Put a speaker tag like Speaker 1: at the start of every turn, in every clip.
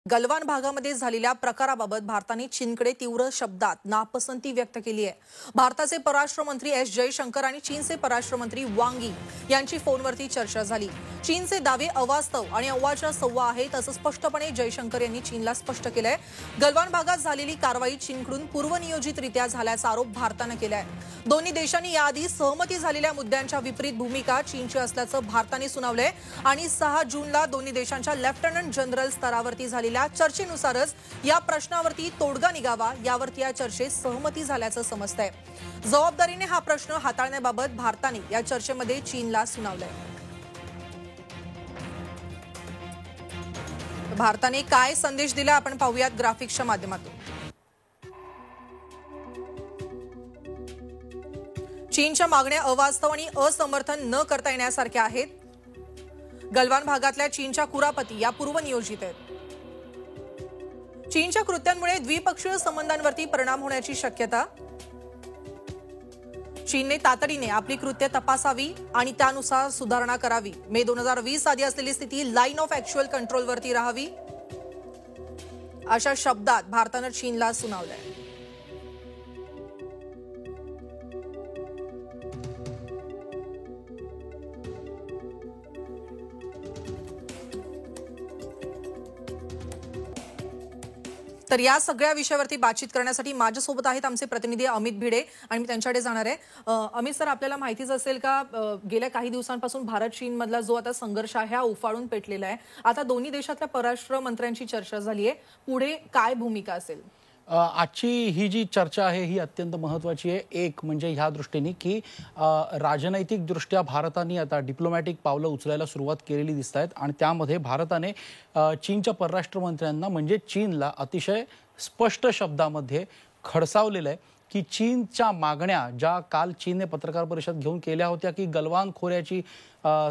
Speaker 1: गलवान भागामध्ये झालेल्या प्रकाराबाबत भारताने चीनकडे तीव्र शब्दात नापसंती व्यक्त केली आहे। भारताचे परराष्ट्र मंत्री एस जयशंकर आणि चीनचे परराष्ट्र मंत्री वांग यी यांची फोनवरती चर्चा झाली। चीनचे दावे अवास्तव आणि अव्वाच्या सव्वा आहेत असं स्पष्टपणे जयशंकर यांनी चीनला स्पष्ट केलंय। गलवान भागात झालेली कारवाई चीनकडून पूर्वनियोजितरित्या झाल्याचा आरोप भारताने केलाय। दोन्ही देशांनी याआधी सहमती झालेल्या मुद्द्यांच्या विपरीत भूमिका चीनची असल्याचं भारताने सुनावलंय आणि 6 जूनला दोन्ही देशांच्या लेफ्टनंट जनरल स्तरावरती झालेल्या चर्चेनुसारच या प्रश्नावरती तोडगा निघावा यावरती या चर्चेत सहमती झाल्याचं समजतंय। जबाबदारीने हा प्रश्न हाताळण्याबाबत भारताने या चर्चेमध्ये चीनला सुनावलंय। भारताने काय संदेश दिला आपण पाहूयात ग्राफिक्सच्या माध्यमातून। चीनच्या मागण्या अवास्तव आणि असमर्थन न करता येण्यासारख्या आहेत। गलवान भागातल्या चीनच्या कुरापती या पूर्वनियोजित आहेत। चीनच्या कृत्यांमुळे द्विपक्षीय संबंधांवरती परिणाम होण्याची शक्यता। चीनने तातडीने आपली कृत्य तपासावी आणि त्यानुसार सुधारणा करावी। मे 2020 आधी असलेली स्थिती लाईन ऑफ ऍक्च्युअल कंट्रोलवरती राहावी अशा शब्दात भारताने चीनला सुनावलंय। तर या सगळ्या विषयावरती बातचीत करण्यासाठी माझ्यासोबत आहेत आमचे प्रतिनिधी अमित भिडे आणि मी त्यांच्याकडे जाणार आहे। अमित सर, आपल्याला माहितीच असेल का गेल्या काही दिवसांपासून भारत चीन मधला जो आता संघर्ष आहे हा उफाळून पेटलेला आहे। आता दोन्ही देशातल्या परराष्ट्र मंत्र्यांची चर्चा झाली आहे, पुढे काय भूमिका असेल?
Speaker 2: आजची ही जी चर्चा आहे ही अत्यंत महत्त्वाची आहे। एक म्हणजे ह्या दृष्टीने की राजनैतिक दृष्ट्या भारताने आता डिप्लोमॅटिक पावलं उचलायला सुरुवात केलेली दिसत आहेत आणि त्यामध्ये भारताने चीनच्या परराष्ट्र मंत्र्यांना म्हणजे चीनला अतिशय स्पष्ट शब्दामध्ये खडसावलेलं आहे की चीनच्या मागण्या ज्या काल चीनने पत्रकार परिषद घेऊन केल्या होत्या की गलवान खोऱ्याची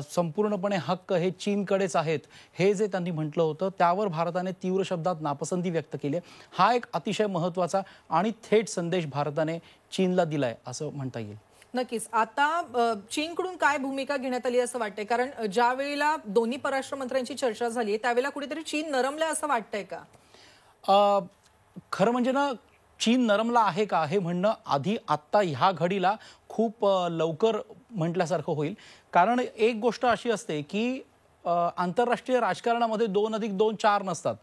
Speaker 2: संपूर्णपणे हक्क हे चीनकडेच आहेत, हे जे त्यांनी म्हटलं होतं त्यावर भारताने तीव्र शब्दात नापसंती व्यक्त केली आहे। हा एक अतिशय महत्त्वाचा आणि थेट संदेश भारताने चीनला दिलाय असं म्हणता येईल।
Speaker 1: नक्कीच। आता चीनकडून काय भूमिका घेण्यात आली असं वाटतंय? कारण ज्या वेळेला दोन्ही परराष्ट्र मंत्र्यांची चर्चा झाली त्यावेळेला कुठेतरी चीन नरमलाय असं वाटतंय का?
Speaker 2: खरं म्हणजे ना, चीन नरमला आहे का हे म्हणणं आधी आत्ता ह्या घडीला खूप लवकर म्हटल्यासारखं होईल। कारण एक गोष्ट अशी असते की आंतरराष्ट्रीय राजकारणामध्ये 2+2 4 नसतात,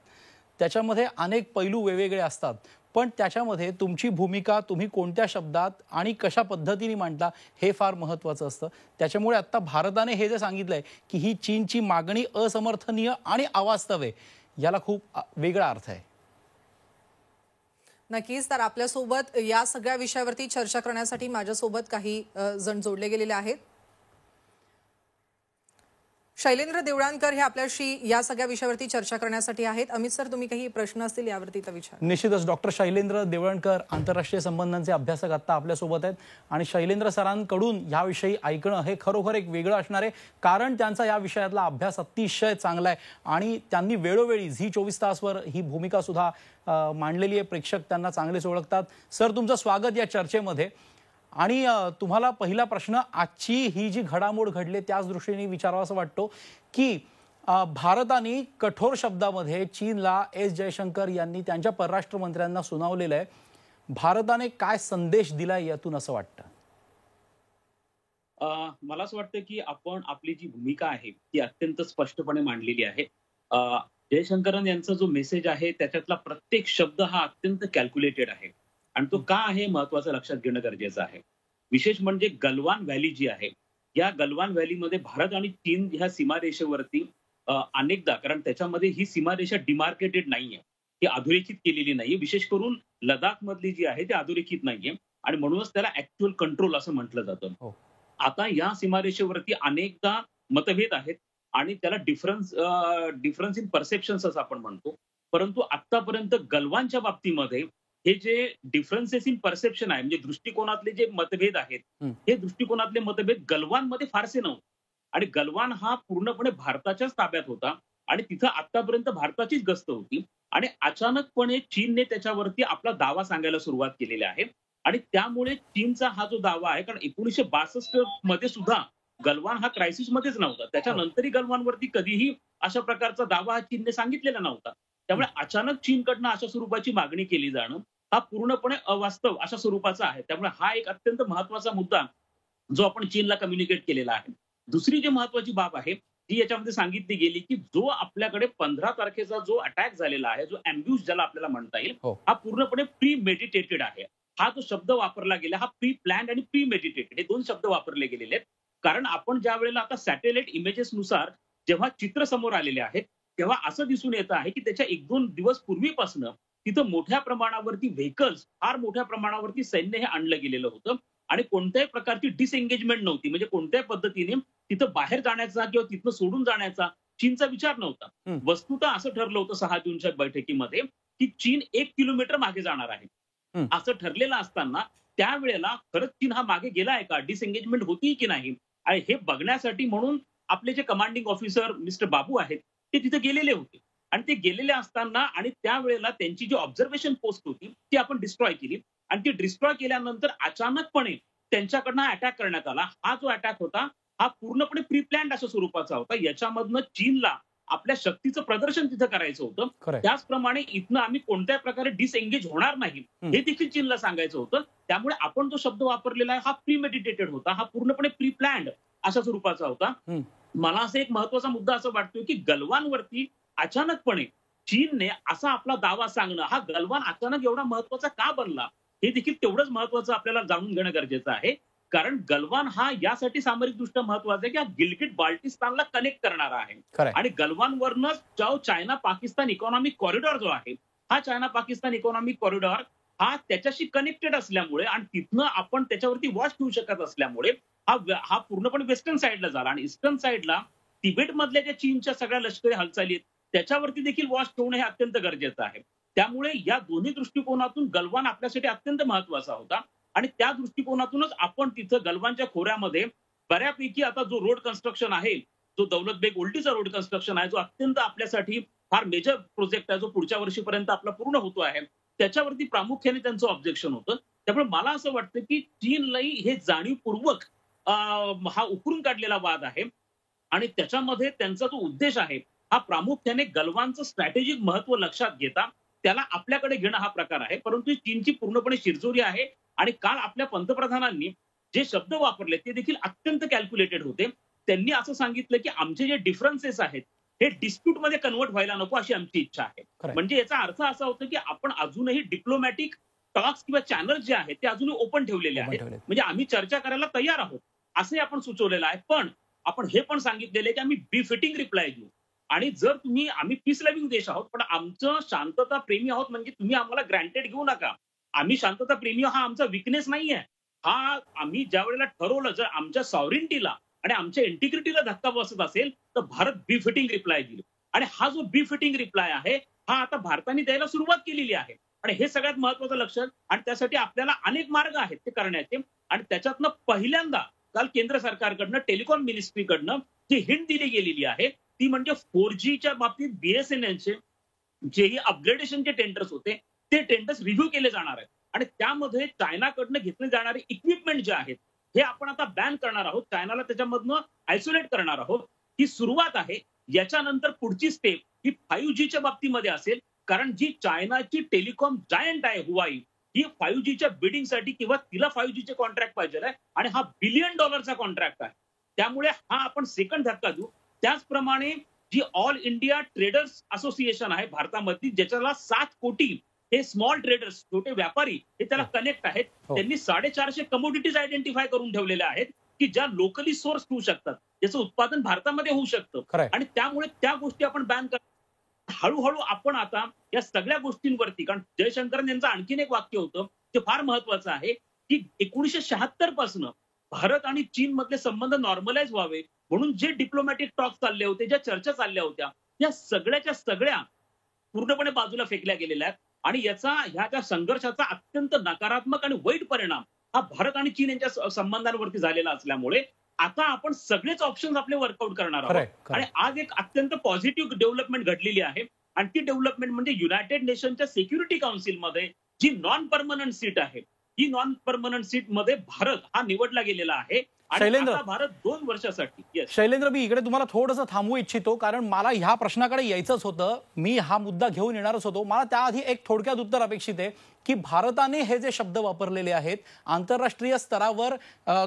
Speaker 2: त्याच्यामध्ये अनेक पैलू वेगवेगळे असतात, पण त्याच्यामध्ये तुमची भूमिका तुम्ही कोणत्या शब्दात आणि कशा पद्धतीने मांडता हे फार महत्त्वाचं असतं। त्याच्यामुळे आता भारताने हे जे सांगितलंय की ही चीनची मागणी असमर्थनीय आणि अवास्तव आहे, याला खूप वेगळा अर्थ आहे।
Speaker 1: नक्कीच। तर आपल्यासोबत या सगळ्या विषयावरती चर्चा करण्यासाठी माझ्यासोबत काही जण जोडले गेलेले आहेत। शैलेंद्र देवळानकर हे आपल्याशी या सगळ्या विषयावरती चर्चा करण्यासाठी आहेत। अमित सर, तुम्ही काही प्रश्न असतील यावरती तर विचारा।
Speaker 2: निश्चितच डॉक्टर शैलेंद्र देवळणकर आंतरराष्ट्रीय संबंधांचे अभ्यासक आता आपल्यासोबत आहेत आणि शैलेंद्र सरांकडून याविषयी ऐकणं हे खरोखर एक वेगळं असणार आहे, कारण त्यांचा या विषयातला अभ्यास अतिशय चांगला आहे आणि त्यांनी वेळोवेळी झी 24 तासवर ही भूमिका सुद्धा मांडलेली आहे। प्रेक्षक त्यांना चांगलेच ओळखतात। सर, तुमचं स्वागत या चर्चेमध्ये। आणि तुम्हाला पहिला प्रश्न आजची ही जी घडामोड घडली त्याच दृष्टीने विचारावासा वाटतो की भारताने कठोर शब्दामध्ये चीनला एस जयशंकर यांनी त्यांच्या परराष्ट्र मंत्र्यांना सुनावलेलं आहे। भारताने काय संदेश दिलाय यातून असं वाटतं?
Speaker 3: मला असं वाटतं की आपण आपली जी भूमिका आहे ती अत्यंत स्पष्टपणे मांडलेली आहे। जयशंकरन यांचा जो मेसेज आहे त्याच्यातला प्रत्येक शब्द हा अत्यंत कॅल्क्युलेटेड आहे आणि तो का आहे महत्त्वाचं लक्षात घेणं गरजेचं आहे। विशेष म्हणजे गलवान व्हॅली जी आहे, या गलवान व्हॅलीमध्ये भारत आणि चीन ह्या सीमारेषेवरती अनेकदा, कारण त्याच्यामध्ये ही सीमारेषा डिमार्केटेड नाहीये, ती अधोरेखित केलेली नाहीये। विशेष करून लडाख मधली जी आहे ती अधोरेखित नाहीये आणि म्हणूनच त्याला ऍक्च्युअल कंट्रोल असं म्हटलं जातं। आता या सीमारेषेवरती अनेकदा मतभेद आहेत आणि त्याला डिफरन्स इन परसेप्शन्स असं आपण म्हणतो, परंतु आतापर्यंत गलवानच्या बाबतीमध्ये हे जे डिफरन्सेस इन परसेप्शन आहे, म्हणजे दृष्टिकोनातले जे मतभेद आहेत, हे दृष्टिकोनातले मतभेद गलवानमध्ये फारसे नव्हते आणि गलवान हा पूर्णपणे भारताच्याच ताब्यात होता आणि तिथं आतापर्यंत भारताचीच गस्त होती आणि अचानकपणे चीनने त्याच्यावरती आपला दावा सांगायला सुरुवात केलेली आहे आणि त्यामुळे चीनचा हा जो दावा आहे, कारण 1962 मध्ये सुद्धा गलवान हा क्रायसिसमध्येच नव्हता, त्याच्यानंतरही गलवानवरती कधीही अशा प्रकारचा दावा हा चीनने सांगितलेला नव्हता, त्यामुळे अचानक चीनकडनं अशा स्वरूपाची मागणी केली जाणं हा पूर्णपणे अवास्तव अशा स्वरूपाचा आहे. त्यामुळे हा एक अत्यंत महत्वाचा मुद्दा जो आपण चीनला कम्युनिकेट केलेला आहे. दुसरी जी महत्वाची बाब आहे ती याच्यामध्ये सांगितली गेली, की जो आपल्याकडे 15 तारखेचा जो अटॅक झालेला आहे, जो अँब्यूश ज्याला आपल्याला म्हणता येईल,
Speaker 2: हो.
Speaker 3: हा पूर्णपणे प्री मेडिटेटेड आहे. हा जो शब्द वापरला गेला हा प्री प्लॅन्ड आणि प्री मेडिटेटेड हे 2 शब्द वापरले गेलेले आहेत. कारण आपण ज्या वेळेला आता सॅटेलाइट इमेजेसनुसार जेव्हा चित्र समोर आलेले आहेत, तेव्हा असं दिसून येतं आहे, की त्याच्या 1-2 दिवस पूर्वीपासून तिथं मोठ्या प्रमाणावरती व्हेकल्स, फार मोठ्या प्रमाणावरती सैन्य हे आणलं गेलेलं होतं आणि कोणत्याही प्रकारची डिसएंगेजमेंट नव्हती. म्हणजे कोणत्याही पद्धतीने तिथं बाहेर जाण्याचा किंवा तिथनं सोडून जाण्याचा चीनचा विचार नव्हता. वस्तुतः असं ठरलं होतं 6 जूनच्या बैठकीमध्ये, की चीन 1 किलोमीटर मागे जाणार आहे. असं ठरलेलं असताना त्यावेळेला खरंच चीन हा मागे गेला आहे का? डिसएंगेजमेंट होती की नाही? आणि हे बघण्यासाठी म्हणून आपले जे कमांडिंग ऑफिसर मिस्टर बाबू आहेत ते तिथे गेलेले होते. आणि ते गेलेले असताना आणि त्यावेळेला त्यांची जी ऑब्झर्वेशन पोस्ट होती ती आपण डिस्ट्रॉय केली आणि ती डिस्ट्रॉय केल्यानंतर अचानकपणे त्यांच्याकडनं अटॅक करण्यात आला. हा जो अटॅक होता हा पूर्णपणे प्री प्लॅन्ड अशा स्वरूपाचा होता. याच्यामधनं चीनला आपल्या शक्तीचं प्रदर्शन तिथं करायचं होतं.
Speaker 2: Correct.
Speaker 3: त्याचप्रमाणे इथनं आम्ही कोणत्याही प्रकारे डिसएंगेज होणार नाही हे देखील चीनला सांगायचं होतं. त्यामुळे आपण जो शब्द वापरलेला आहे हा प्रीमेडिटेटेड होता, हा पूर्णपणे प्री प्लॅन्ड अशा स्वरूपाचा होता. मला असं एक महत्वाचा मुद्दा असं वाटतोय की गलवानवरती अचानकपणे चीनने असा आपला दावा सांगणं, हा गलवान अचानक एवढा महत्वाचा का बनला हे देखील तेवढंच महत्वाचं आपल्याला जाणून घेणं गरजेचं आहे. कारण गलवान हा यासाठी सामरिकदृष्ट्या महत्वाचा आहे की हा गिलगिट बाल्टिस्तानला कनेक्ट करणारा आहे.
Speaker 2: Correct.
Speaker 3: आणि गलवानवरनच जो चायना पाकिस्तान इकॉनॉमिक कॉरिडॉर जो आहे हा चायना पाकिस्तान इकॉनॉमिक कॉरिडॉर हा त्याच्याशी कनेक्टेड असल्यामुळे आणि तिथनं आपण त्याच्यावरती वॉच ठेवू शकत असल्यामुळे हा पूर्णपणे वेस्टर्न साईडला झाला आणि ईस्टर्न साईडला तिबेटमधल्या ज्या चीनच्या सगळ्या लष्करी हालचाली आहेत त्याच्यावरती देखील वॉच ठेवणं हे अत्यंत गरजेचं आहे. त्यामुळे या दोन्ही दृष्टिकोनातून गलवान आपल्यासाठी अत्यंत महत्वाचा होता आणि त्या दृष्टिकोनातूनच आपण तिथं गलवानच्या खोऱ्यामध्ये बऱ्यापैकी आता जो रोड कन्स्ट्रक्शन आहे, जो दौलत बेग ओल्टीचा रोड कन्स्ट्रक्शन आहे, जो अत्यंत आपल्यासाठी फार मेजर प्रोजेक्ट आहे, जो पुढच्या वर्षीपर्यंत आपला पूर्ण होतो आहे, त्याच्यावरती प्रामुख्याने त्यांचं ऑब्जेक्शन होतं. त्यामुळे मला असं वाटतं की चीनलाही हे जाणीवपूर्वक हा उकरून काढलेला वाद आहे आणि त्याच्यामध्ये त्यांचा जो उद्देश आहे हा प्रामुख्याने गलवानचं स्ट्रॅटेजिक महत्व लक्षात घेता त्याला आपल्याकडे घेणं हा प्रकार आहे. परंतु चीनची पूर्णपणे शिरजोरी आहे आणि काल आपल्या पंतप्रधानांनी जे शब्द वापरले ते देखील अत्यंत कॅल्क्युलेटेड होते. त्यांनी असं सांगितलं की आमचे जे डिफरन्सेस आहेत हे डिस्प्यूटमध्ये कन्वर्ट व्हायला नको अशी आमची इच्छा आहे. म्हणजे याचा अर्थ असा होतो की आपण अजूनही डिप्लोमॅटिक टॉक्स किंवा चॅनल जे आहेत ते अजूनही ओपन ठेवलेले आहेत. म्हणजे आम्ही चर्चा करायला तयार आहोत असे आपण सुचवलेलं आहे. पण आपण हे पण सांगितलेलं आहे की आम्ही बिफिटिंग रिप्लाय देऊ आणि जर आम्ही पीस लव्हिंग देश आहोत पण आमचं शांतता प्रेमी आहोत म्हणजे तुम्ही आम्हाला ग्रँटेड घेऊ नका. आम्ही शांतता प्रेमी हा आमचा विकनेस नाहीये. हा आम्ही ज्या वेळेला ठरवलं जर आमच्या सॉव्हरेनिटीला आणि आमच्या इंटिग्रिटीला धक्का बसत असेल तर भारत बिफिटिंग रिप्लाय देईल आणि हा जो बिफिटिंग रिप्लाय आहे हा आता भारताने द्यायला सुरुवात केलेली आहे आणि हे सगळ्यात महत्वाचं लक्षात आणि त्यासाठी आपल्याला अनेक मार्ग आहेत ते करण्याचे आणि त्याच्यातनं पहिल्यांदा काल केंद्र सरकारकडनं टेलिकॉम मिनिस्ट्रीकडनं जी हिंट दिली गेलेली आहे ती म्हणजे 4Gच्या बाबतीत बीएसएनएलचे जेही अपग्रेडेशनचे टेंडर्स होते ते टेंडर्स रिव्ह्यू केले जाणार आहेत आणि त्यामध्ये चायनाकडनं घेतले जाणारे इक्विपमेंट जे आहेत हे आपण आता बॅन करणार आहोत. चायनाला त्याच्यामधनं आयसोलेट करणार आहोत. ही सुरुवात आहे. याच्यानंतर पुढची स्टेप ही 5Gच्या बाबतीमध्ये असेल कारण जी चायनाची टेलिकॉम जायंट आहे हुवाई ही 5Gच्या बिडिंगसाठी किंवा तिला 5Gचे कॉन्ट्रॅक्ट पाहिजे आहे आणि हा $1 बिलियन कॉन्ट्रॅक्ट आहे. त्यामुळे हा आपण सेकंड धक्का देऊ. त्याचप्रमाणे जी ऑल इंडिया ट्रेडर्स असोसिएशन आहे भारतामधली ज्याच्याला 7 कोटी हे स्मॉल ट्रेडर्स छोटे व्यापारी हे त्याला कनेक्ट आहेत. त्यांनी 450 कमोडिटीज आयडेंटिफाय करून ठेवलेल्या आहेत की ज्या लोकली सोर्स होऊ शकतात ज्याचं उत्पादन भारतामध्ये होऊ शकतं आणि त्यामुळे त्या गोष्टी आपण बॅन कर हळूहळू आपण आता या सगळ्या गोष्टींवरती कारण जयशंकरन यांचं आणखीन एक वाक्य होतं ते फार महत्वाचं आहे की 1976 पासून भारत आणि चीन मधले संबंध नॉर्मलाइज व्हावे म्हणून जे डिप्लोमॅटिक टॉक चालले होते ज्या चर्चा चालल्या होत्या या सगळ्याच्या सगळ्या पूर्णपणे बाजूला फेकल्या गेलेल्या आहेत आणि ह्या संघर्षाचा अत्यंत नकारात्मक आणि वाईट परिणाम हा भारत आणि चीन यांच्या संबंधांवरती झालेला असल्यामुळे आता आपण सगळेच ऑप्शन्स आपले वर्कआउट करणार आहोत आणि आज एक अत्यंत पॉझिटिव्ह डेव्हलपमेंट घडलेली आहे आणि ती डेव्हलपमेंट म्हणजे युनायटेड नेशनच्या सिक्युरिटी काउन्सिलमध्ये जी नॉन परमनंट सीट आहे ही नॉन परमनंट सीट मध्ये भारत हा निवडला गेलेला आहे आणि
Speaker 2: शैलेंद्र,
Speaker 3: आता भारत 2 वर्षासाठी
Speaker 2: शैलेंद्र, मी इकडे तुम्हाला थोडंसं थांबवू इच्छितो, कारण मला ह्या प्रश्नाकडे यायचंच होतं. मी हा मुद्दा घेऊन येणारच होतो. मला त्याआधी एक थोडक्यात उत्तर अपेक्षित आहे की भारताने हे जे शब्द वापरलेले आहेत आंतरराष्ट्रीय स्तरावर,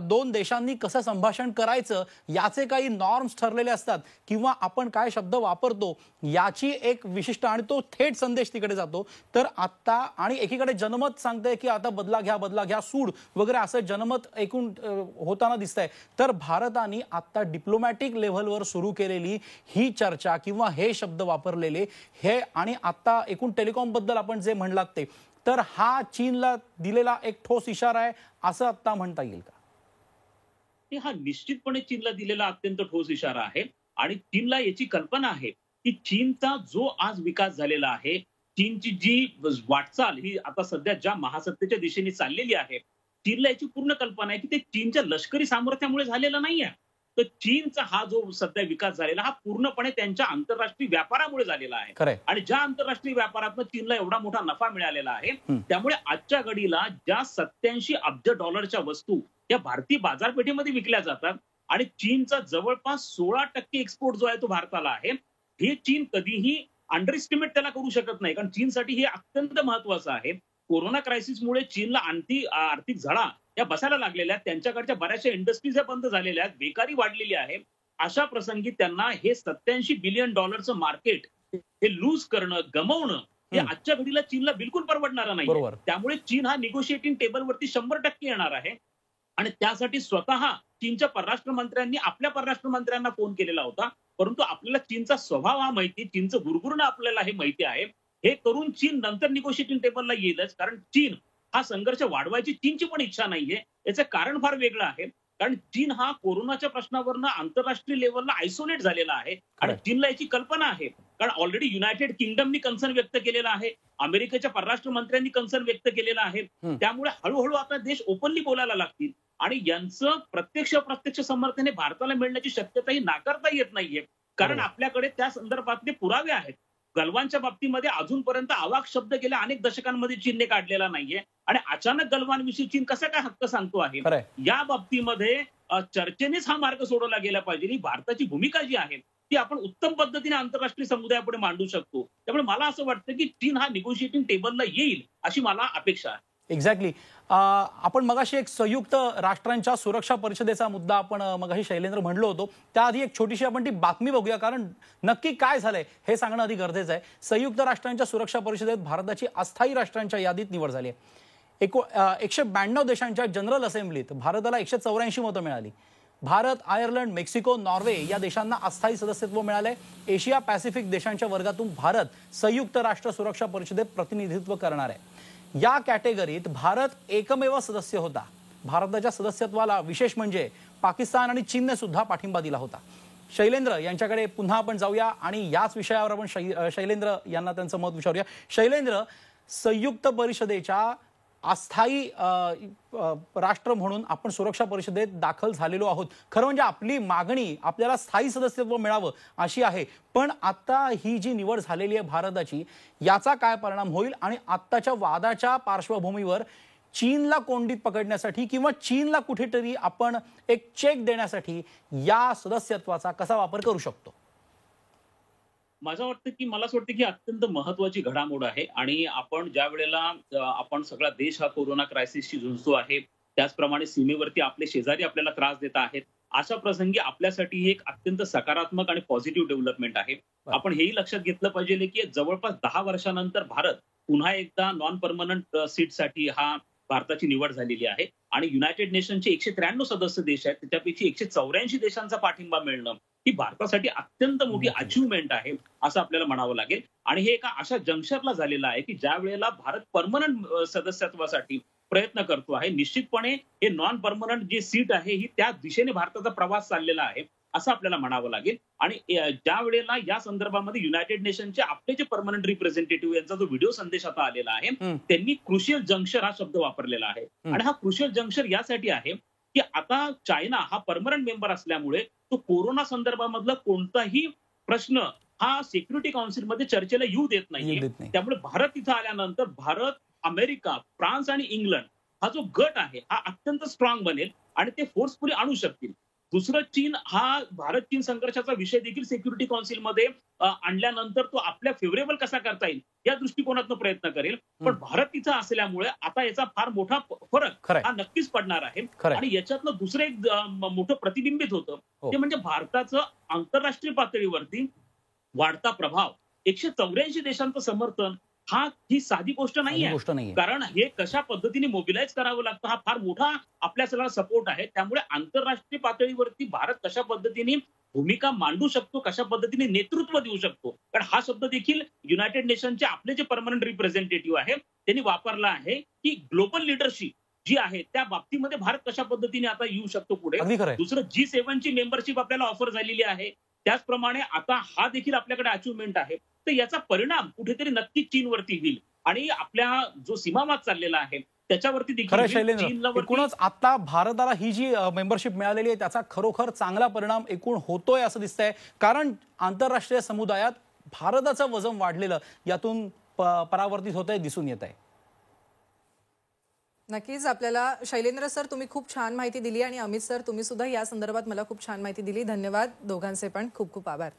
Speaker 2: दोन देशांनी कसं संभाषण करायचं याचे काही नॉर्म्स ठरलेले असतात, किंवा आपण काय शब्द वापरतो याची एक विशिष्ट, आणि तो थेट संदेश तिकडे जातो. तर आता, आणि एकीकडे जनमत सांगतंय की आता बदला घ्या, सूड वगैरे असं जनमत एकूण होताना दिसतंय. तर भारताने आता डिप्लोमॅटिक लेव्हलवर सुरू केलेली ही चर्चा किंवा हे शब्द वापरलेले हे, आणि आता एकूण टेलिकॉम बद्दल आपण जे म्हणलात ते, तर हा चीनला दिलेला एक ठोस इशारा आहे असं आता म्हणता येईल का?
Speaker 3: हा निश्चितपणे चीनला दिलेला अत्यंत ठोस इशारा आहे. आणि चीनला याची कल्पना आहे की चीनचा जो आज विकास झालेला आहे, चीनची जी वाटचाल ही आता सध्या ज्या महासत्तेच्या दिशेने चाललेली आहे, चीनला याची पूर्ण कल्पना आहे की ते चीनच्या लष्करी सामर्थ्यामुळे झालेला नाहीये. तर चीनचा हा जो सध्या विकास झालेला हा पूर्णपणे त्यांच्या आंतरराष्ट्रीय व्यापारामुळे झालेला आहे. आणि ज्या आंतरराष्ट्रीय व्यापारातून चीनला एवढा मोठा नफा मिळालेला आहे, त्यामुळे आजच्या घडीला ज्या 87 अब्ज डॉलरच्या वस्तू या भारतीय बाजारपेठेमध्ये विकल्या जातात, आणि चीनचा जवळपास 16% एक्सपोर्ट जो आहे तो भारताला आहे, हे चीन कधीही अंडर एस्टिमेट त्याला करू शकत नाही, कारण चीनसाठी हे अत्यंत महत्वाचं आहे. कोरोना क्रायसिसमुळे चीनला आर्थिक झळा या बसायला लागलेल्या आहेत. त्यांच्याकडच्या बऱ्याचशा इंडस्ट्रीज बंद झालेल्या आहेत, बेकारी वाढलेली आहे. अशा प्रसंगी त्यांना हे 87 बिलियन डॉलरचं मार्केट हे लूज करणं, गमावणं, हे आजच्या घडीला चीनला बिलकुल परवडणारं नाही. त्यामुळे चीन हा निगोशिएटिंग टेबलवरती 100% येणार आहे. आणि त्यासाठी स्वतः चीनच्या परराष्ट्र मंत्र्यांनी आपल्या परराष्ट्र मंत्र्यांना फोन केलेला होता. परंतु आपल्याला चीनचा स्वभाव हा माहिती, चीनचं गुरगुरणं आपल्याला हे माहिती आहे. हे करून चीन नंतर निगोशिएटिंग टेबलला येईलच, कारण चीन हा संघर्ष वाढवायची चीनची पण इच्छा नाहीये. याचं कारण फार वेगळं आहे, कारण चीन हा कोरोनाच्या प्रश्नावरनं आंतरराष्ट्रीय लेव्हलला आयसोलेट झालेला आहे. आणि चीनला याची कल्पना आहे, कारण ऑलरेडी युनायटेड किंगडमनी कन्सर्न व्यक्त केलेला आहे, अमेरिकेच्या परराष्ट्र मंत्र्यांनी कन्सर्न व्यक्त केलेला आहे. त्यामुळे हळूहळू आता देश ओपनली बोलायला लागतील, आणि यांचं प्रत्यक्ष अप्रत्यक्ष समर्थन हे भारताला मिळण्याची शक्यताही नाकारता येत नाहीये, कारण आपल्याकडे त्या संदर्भातले पुरावे आहेत. गलवानच्या बाबतीमध्ये अजूनपर्यंत अवाक शब्द गेल्या अनेक दशकांमध्ये चीनने काढलेला नाहीये, आणि अचानक गलवानविषयी चीन कसा काय हक्क सांगतो आहे, या बाबतीमध्ये चर्चेनेच हा मार्ग सोडवला गेला पाहिजे. ही भारताची भूमिका जी आहे ती आपण उत्तम पद्धतीने आंतरराष्ट्रीय समुदायापुढे मांडू शकतो. त्यामुळे मला असं वाटतं की चीन हा निगोशिएटिंग टेबलला येईल अशी मला अपेक्षा आहे.
Speaker 2: एक्झॅक्टली. आपण मगाशी एक संयुक्त राष्ट्रांच्या सुरक्षा परिषदेचा मुद्दा आपण मगाशी शैलेंद्र म्हणलो होतो, त्याआधी एक छोटीशी आपण ती बातमी बघूया, कारण नक्की काय झालंय हे सांगणं आधी गरजेचं आहे. संयुक्त राष्ट्रांच्या सुरक्षा परिषदेत भारताची अस्थायी राष्ट्रांच्या यादीत निवड झाली आहे. 192 देशांच्या जनरल असेंब्लीत भारताला 184 मतं मिळाली. भारत, आयर्लंड, मेक्सिको, नॉर्वे या देशांना अस्थायी सदस्यत्व मिळाले. एशिया पॅसिफिक देशांच्या वर्गातून भारत संयुक्त राष्ट्र सुरक्षा परिषदेत प्रतिनिधित्व करणार आहे. या कॅटेगरीत भारत एकमेव सदस्य होता. भारताच्या सदस्यत्वाला विशेष म्हणजे पाकिस्तान आणि चीनने सुद्धा पाठिंबा दिला होता. शैलेंद्र यांच्याकडे पुन्हा आपण जाऊया आणि याच विषयावर आपण शैलेंद्र यांना त्यांचं मत विचारूया. शैलेंद्र, संयुक्त परिषदेच्या अस्थायी राष्ट्र म्हणून आपण सुरक्षा परिषदेत दाखल झालेलो आहोत. खरं म्हणजे आपली मागणी आपल्याला स्थायी सदस्यत्व मिळावं अशी आहे, पण आता ही जी निवड झालेली आहे भारताची, याचा काय परिणाम होईल, आणि आत्ताच्या वादाच्या पार्श्वभूमीवर चीनला कोंडीत पकडण्यासाठी किंवा चीनला कुठेतरी आपण एक चेक देण्यासाठी या सदस्यत्वाचा कसा वापर करू शकतो?
Speaker 3: मला असं वाटतं की अत्यंत महत्वाची घडामोड आहे. आणि आपण ज्या वेळेला आपण सगळा देश हा कोरोना क्रायसिसशी झुंजतो आहे, त्याचप्रमाणे सीमेवरती आपले शेजारी आपल्याला त्रास देत आहेत, अशा प्रसंगी आपल्यासाठी ही एक अत्यंत सकारात्मक आणि पॉझिटिव्ह डेव्हलपमेंट आहे. आपण हेही लक्षात घेतलं पाहिजे की जवळपास 10 वर्षानंतर भारत पुन्हा एकदा नॉन परमनंट सीटसाठी हा भारताची निवड झालेली आहे. आणि युनायटेड नेशनचे 193 सदस्य देश आहेत, त्याच्यापैकी 184 देशांचा पाठिंबा मिळणं ही भारतासाठी अत्यंत मोठी अचिव्हमेंट आहे असं आपल्याला म्हणावं लागेल. आणि हे एका अशा जंक्शनला झालेलं आहे की ज्या वेळेला भारत परमनंट सदस्यत्वासाठी प्रयत्न करतो आहे, निश्चितपणे हे नॉन परमनंट जी सीट आहे ही त्या दिशेने भारताचा प्रवास चाललेला आहे असं आपल्याला म्हणावं लागेल. आणि ज्या वेळेला या संदर्भामध्ये युनायटेड नेशनचे आपले जे परमनंट रिप्रेझेंटेटिव्ह यांचा जो व्हिडिओ संदेश आता आलेला आहे, त्यांनी क्रुशियल जंक्शन हा शब्द वापरलेला आहे. आणि हा क्रुशियल जंक्शन यासाठी आहे की आता चायना हा परमनंट मेंबर असल्यामुळे तो कोरोना संदर्भामधला कोणताही प्रश्न हा सिक्युरिटी काउन्सिलमध्ये चर्चेला येऊ देत नाहीये. त्यामुळे भारत इथं आल्यानंतर भारत, अमेरिका, फ्रान्स आणि इंग्लंड हा जो गट आहे हा अत्यंत स्ट्रॉंग बनेल आणि ते फोर्सफुली आणू शकतील. दुसरं, चीन हा भारत चीन संघर्षाचा विषय देखील सिक्युरिटी काउन्सिलमध्ये आणल्यानंतर तो आपल्या फेवरेबल कसा करता येईल या दृष्टिकोनातून प्रयत्न करेल. पण भारत तिचा असल्यामुळे आता याचा फार मोठा फरक
Speaker 2: खरंय.
Speaker 3: हा नक्कीच पडणार आहे.
Speaker 2: खरंय.
Speaker 3: आणि याच्यातनं दुसरं एक मोठं प्रतिबिंबित होतं
Speaker 2: हो.
Speaker 3: ते म्हणजे भारताचं आंतरराष्ट्रीय पातळीवरती वाढता प्रभाव. 184 देशांचं समर्थन ही साधी गोष्ट
Speaker 2: साधी
Speaker 3: नाहीये.
Speaker 2: गोष्ट नाहीये.
Speaker 3: कारण हे कशा पद्धतीने मोबिलाइज करावं लागतं हा फार मोठा आपल्या सगळा सपोर्ट आहे. त्यामुळे आंतरराष्ट्रीय पातळीवरती भारत कशा पद्धतीने भूमिका मांडू शकतो, कशा पद्धतीने नेतृत्व देऊ शकतो. कारण हा शब्द देखील युनायटेड नेशनचे आपले जे परमनंट रिप्रेझेंटेटिव्ह आहे त्यांनी वापरला आहे की ग्लोबल लिडरशिप जी आहे त्या बाबतीमध्ये भारत कशा पद्धतीने आता येऊ शकतो पुढे.
Speaker 2: अगदी खरंय.
Speaker 3: दुसरं, G7 ची मेंबरशिप आपल्याला ऑफर झालेली आहे. त्याचप्रमाणे आता हा देखील आपल्याकडे अचिव्हमेंट आहे. तर याचा परिणाम कुठेतरी नक्कीच चीनवरती होईल आणि आपल्या जो सीमावाद चाललेला आहे त्याच्यावरती देखील
Speaker 2: खरं
Speaker 3: होईल.
Speaker 2: शैलेंद्र,
Speaker 3: चीनला
Speaker 2: एकूणच आता भारताला ही जी मेंबरशिप मिळालेली आहे त्याचा खरोखर चांगला परिणाम एकूण होतोय असं दिसतंय. कारण आंतरराष्ट्रीय समुदायात भारताचं वजन वाढलेलं यातून परावर्तित होतंय, दिसून येत आहे.
Speaker 1: नक्कीच. आपल्याला शैलेंद्र सर तुम्ही खूप छान माहिती दिली आणि अमित सर तुम्ही सुद्धा या संदर्भात मला खूप छान माहिती दिली. धन्यवाद दोघांचे पण. खूप खूप आभार.